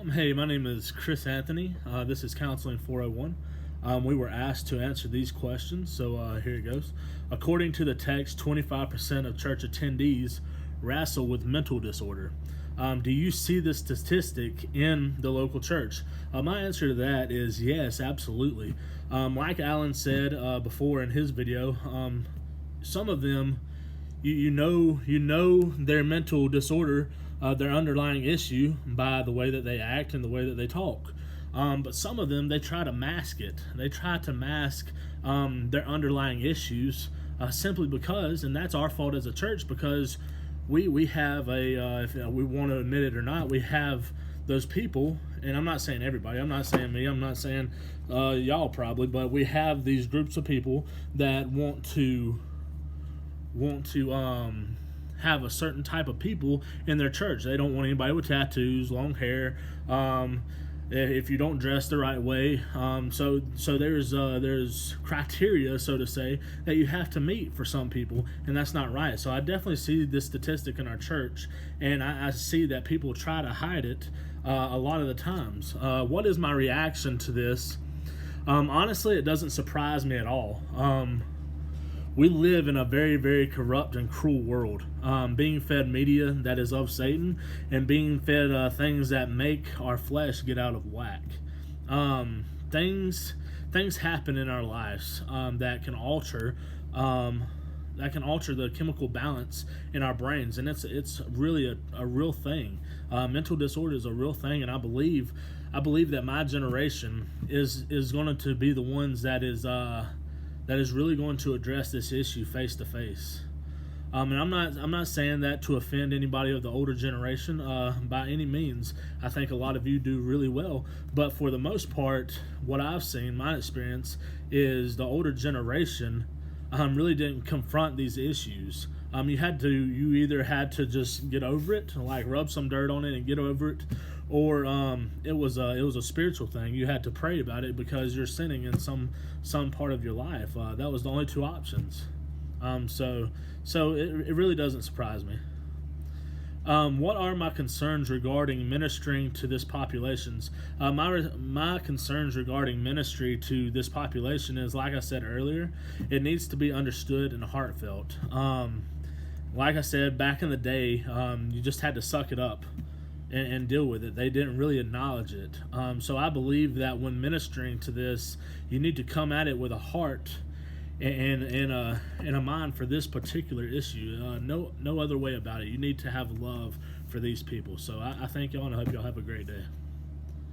Hey, my name is Chris Anthony. This is Counseling 401. We were asked to answer these questions, so here it goes. According to the text, 25% of church attendees wrestle with mental disorder. Do you see this statistic in the local church? My answer to that is yes, absolutely. Like Alan said before in his video, some of them you know their mental disorder, their underlying issue by the way that they act and the way that they talk. But some of them, they try to mask it. They try to mask their underlying issues simply because, and that's our fault as a church, because we have if we want to admit it or not, we have those people, and I'm not saying everybody, I'm not saying me, I'm not saying y'all probably, but we have these groups of people that want to have a certain type of people in their church. They don't want anybody with tattoos, long hair, if you don't dress the right way. So there's criteria, so to say, that you have to meet for some people, and that's not right. So I definitely see this statistic in our church, and I see that people try to hide it a lot of the times. What is my reaction to this? Honestly, it doesn't surprise me at all. We live in a very, very corrupt and cruel world, being fed media that is of Satan, and being fed things that make our flesh get out of whack. Things happen in our lives that can alter the chemical balance in our brains, and it's really a real thing. Mental disorder is a real thing, and I believe that my generation is going to be the ones that is really going to address this issue face to face. And I'm not saying that to offend anybody of the older generation by any means. I think a lot of you do really well, but for the most part, what I've seen, my experience, is the older generation really didn't confront these issues. You either had to just get over it, like rub some dirt on it and get over it, or it was a spiritual thing. You had to pray about it because you're sinning in some part of your life. That was the only two options. So it really doesn't surprise me. What are my concerns regarding ministering to this populations? My concerns regarding ministry to this population is, like I said earlier, it needs to be understood and heartfelt. Like I said, back in the day, you just had to suck it up and deal with it. They didn't really acknowledge it. So I believe that when ministering to this, you need to come at it with a heart and a mind for this particular issue. No other way about it. You need to have love for these people. So I thank y'all, and I hope y'all have a great day.